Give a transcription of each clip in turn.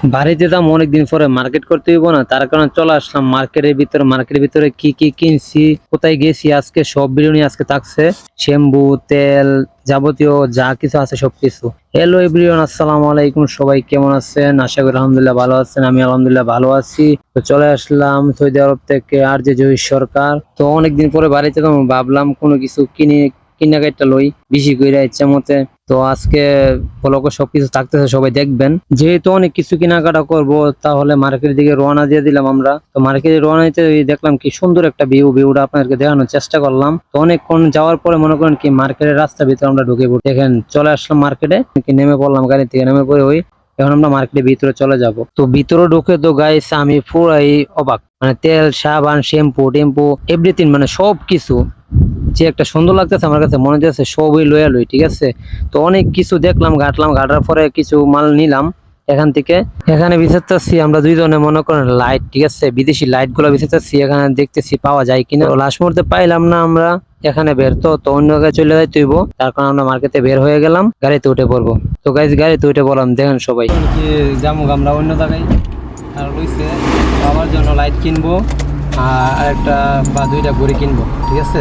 বাড়িতে যাম অনেকদিন পরে মার্কেট করতে হইব না, তার কারণে চলে আসলাম মার্কেটের ভিতরে কি কি কিনছি, কোথায় গেছি আজকে সব ভিডিও নিয়ে আজকে থাকছে। শ্যাম্পু, তেল, যাবতীয় যা কিছু আছে সবকিছু। হ্যালো এভরিওয়ান, আসসালামু আলাইকুম। সবাই কেমন আছেন? আশা করি আলহামদুলিল্লাহ ভালো আছেন। আমি আলহামদুলিল্লাহ ভালো আছি। তো চলে আসলাম সৌদি আরব থেকে, আর যে জহির সরকার। তো অনেকদিন পরে বাড়িতে তো ভাবলাম কোনো কিছু কিনা লই বেশি কইরা ইচ্ছা মতে। তো আজকে ব্লগে সবকিছু থাকতেছে, সবাই দেখবেন। যেহেতু অনেক কিছু কেনাকাটা করব, তাহলে মার্কেটের দিকে রওনা দিয়ে দিলাম আমরা। তো মার্কেটে রওনা দিতে দেখলাম কি সুন্দর একটা ভিউটা আপনাদেরকে দেখানোর চেষ্টা করলাম। তো অনেকক্ষণ যাওয়ার পরে মনে করেন কি মার্কেটের রাস্তার ভিতরে আমরা ঢুকে পড়ি। দেখেন চলে আসলাম মার্কেটে, নেমে পড়লাম গাড়ি থেকে, নেমে পড়ে এখন আমরা মার্কেটের ভিতরে চলে যাব। তো ভিতরে ঢুকে তো গাইস আমি পুরাই অবাক, মানে তেল, সাবান, শ্যাম্পু টেম্পু এভরিথিং, মানে সবকিছু যে একটা সুন্দর লাগতেছে আমার কাছে, মনে হচ্ছে সবই লই। ঠিক আছে, তো অনেক কিছু দেখলাম, ঘাটার পরে কিছু মাল নিলাম এখান থেকে। এখানে বিচারতেছি আমরা দুইজনে, মনে করেন লাইট, ঠিক আছে, বিদেশি লাইট গুলো বিচারতেছি, এখানে দেখতেছি পাওয়া যায় কিনা। লাস্ট মুহূর্তে পাইলাম না আমরা এখানে বের, তো অন্য জায়গায় চলে যাই তুইব। তার কারণে আমরা মার্কেটে বের হয়ে গেলাম, গাড়িতে উঠে পড়বো। তো গাইজ গাড়িতে উঠে পড়লাম, দেখেন সবাই কি যাবো আমরা অন্য জায়গায়। আর রয়েছে বাবার জন্য লাইট কিনবো, আর একটা বা দুইটা ঘড়ি কিনবো। ঠিক আছে,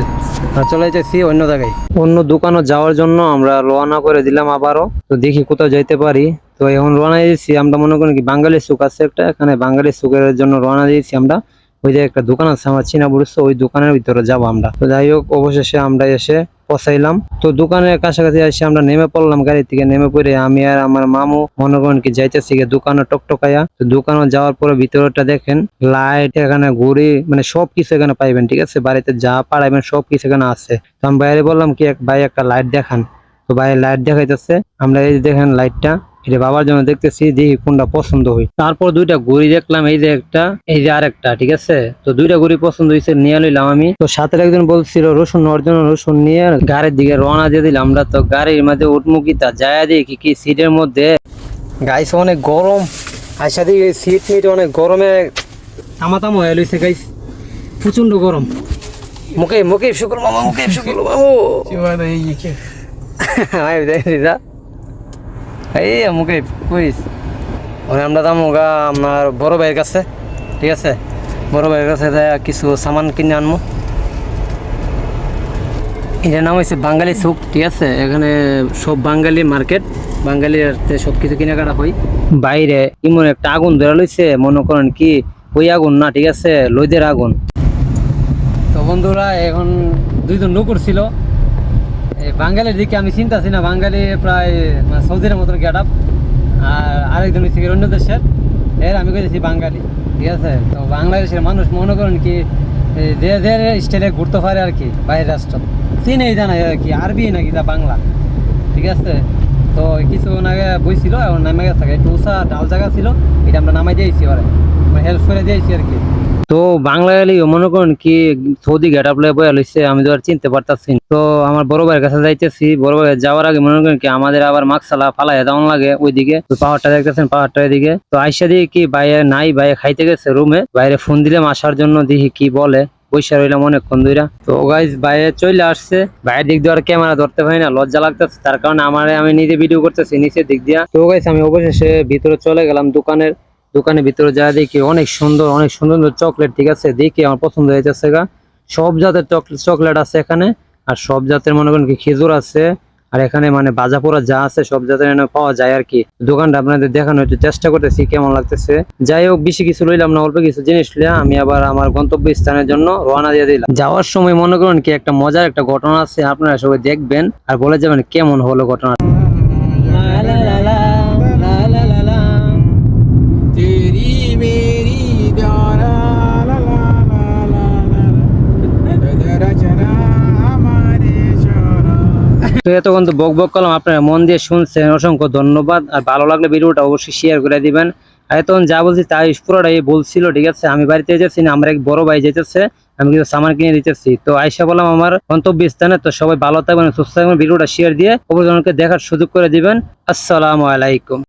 চলে যাচ্ছি অন্য জায়গায়, অন্য দোকানে যাওয়ার জন্য আমরা রওনা করে দিলাম আবারও। তো দেখি কোথাও যাইতে পারি। তো এখন রওনা দিয়েছি আমরা, মনে করি কি বাঙালি সুক আছে একটা, এখানে বাঙালি সুকের জন্য রওনা দিয়েছি আমরা। ওই যে একটা দোকান আছে আমার চীনা বুড়ছো, ওই দোকানের ভিতরে যাবো আমরা। তো যাই হোক, অবশেষে আমরা এসে পৌঁছাইলাম। তো দোকানের কাছাকাছি এসে আমরা নেমে পড়লাম, গাড়ি থেকে নেমে পড়ে আমি আর আমার মামু মনে করেন কি যাইতেছি দোকানে টকটকাইয়া। তো দোকানে যাওয়ার পরে ভিতরটা দেখেন, লাইট, এখানে ঘড়ি, মানে সবকিছু এখানে পাইবেন। ঠিক আছে, বাড়িতে যা পারাইবেন সবকিছু এখানে আছে। তো আমি বাইরে বললাম কি ভাই একটা লাইট দেখান। তো ভাই লাইট দেখাইতেছে, আমরা এই দেখেন লাইটটা, এটা বাবার জন্য দেখতেছি, দেখি কোনটা পছন্দ হয়। তারপর দুইটা ঘড়ি দেখলাম, এই যে একটা, এই যে আরেকটা। ঠিক আছে, তো দুইটা ঘড়ি পছন্দ হয়েছে, নিয়ে লইলাম আমি। তো সাথে একজন বলছিল রসুন নেওয়ার জন্য, রসুন নিয়ে গাড়ির দিকে রওনা দিয়ে দিলাম আমরা। তো গাড়ির মধ্যে উঠমুখিতা যায় দেখি কি সিটের মধ্যে গাইস অনেক গরম, আইসা দিকে সিট অনেক গরমে তামাতাম হয়ে লইছে গাইস, প্রচন্ড গরম। মুকে শুকুর মামা, এই মুকে কইস আমরা দাম আপনার বড় ভাইয়ের কাছে। ঠিক আছে, বড় ভাইয়ের কাছে কিছু সামান কিনে আনবো। এটার নাম হচ্ছে বাঙালি সুক। ঠিক আছে, এখানে সব বাঙালি মার্কেট, বাঙালির সব কিছু কেনাকাটা হয়। বাইরে এমন একটা আগুন ধরা লইছে, মনে করেন কি ওই আগুন না, ঠিক আছে, লইদের আগুন। তো বন্ধুরা এখন দুইজন লোক ছিল, বাঙালির দিকে আমি চিন্তাছি না, বাঙালি প্রায় সৌদির মতন গেট আপ, আর আরেকজন হচ্ছে অন্য দেশের, আমি কইতেছি বাঙালি। ঠিক আছে, তো বাংলাদেশের মানুষ মনে করেন কি যে যে স্টাইলে ঘুরতে পারে আর কি, বাইরের রাষ্ট্র চিনেই জানাই আর কি, আরবি নাকি তা বাংলা। ঠিক আছে, তো কিছুক্ষণ আগে বইছিল, এখন নামে গেছে, একটু উষা ডাল জায়গা ছিল, এটা আমরা নামাই দিয়েছি, ওরা হেল্প করে দিয়েছি আর কি। তো বাঙালি মনে করেন কি সৌদি গেট আপ বয়া লইছে, আমি তো আর চিনতে পারতাছি। তো আমার বড় ভাইয়ের কাছে যাইতেছি, বড় ভাই যাওয়ার আগে মনে করেন কি আমাদের আবার মাকসালা ফালাই যাওয়ান লাগে ওইদিকে। তো পাহাড়টা দেখতেছেন, পাহাড়টা এদিকে। তো আইসা দিয়ে কি বাইরে নাই, বাইরে খাইতে গেছে রুমে, বাইরে ফোন দিলাম আসার জন্য, দেখি কি বলে। বৈশা রইলাম অনেকক্ষণ ধইরা। তো গাইজ বাইরে চলে আসছে, বাইরের দিক দিয়ে আর ক্যামেরা ধরতে পারি না, লজ্জা লাগতেছে, তার কারণে আমি নিজে ভিডিও করতেছি নিচের দিক দিয়া। তো গাইজ আমি অবশেষে ভিতরে চলে গেলাম দোকানের ভিতরে যা দেখি অনেক সুন্দর চকলেট। ঠিক আছে, দেখি আমার পছন্দ হয়েছে গা, সব জাতের চকলেট আছে এখানে, আর সব জাতের মনে করেন কি খেজুর আছে, আর এখানে মানে ভাজা পোড়া যা আছে সব জাতের পাওয়া যায় আর কি। দোকানটা আপনাদের দেখানোর একটু চেষ্টা করতেছি কেমন লাগতেছে। যাই হোক, বেশি কিছু লইলাম না, অল্প কিছু জিনিস লিয়া আমি আবার আমার গন্তব্য স্থানের জন্য রওনা দিয়ে দিলাম। যাওয়ার সময় মনে করেন কি একটা মজার একটা ঘটনা আছে, আপনারা সবাই দেখবেন আর বলে যাবেন কেমন হলো ঘটনা। তো এতক্ষণ তো বক করলাম, আপনারা মন দিয়ে শুনছেন, অসংখ্য ধন্যবাদ। আর ভালো লাগলে ভিডিওটা অবশ্যই শেয়ার করে দিবেন। আর এতক্ষণ যা বলছি তাই পুরোটাই বলছিল। ঠিক আছে, আমি বাড়িতে যেতেছি না, আমার এক বড় ভাই যেতেছে, আমি কিছু সামান কিনে দিতেছি। তো আইসা বললাম আমার গন্তব্য স্থানে। তো সবাই ভালো থাকবেন, সুস্থ থাকবেন, ভিডিওটা শেয়ার দিয়ে অপরজনকে দেখার সুযোগ করে দিবেন। আসসালামু আলাইকুম।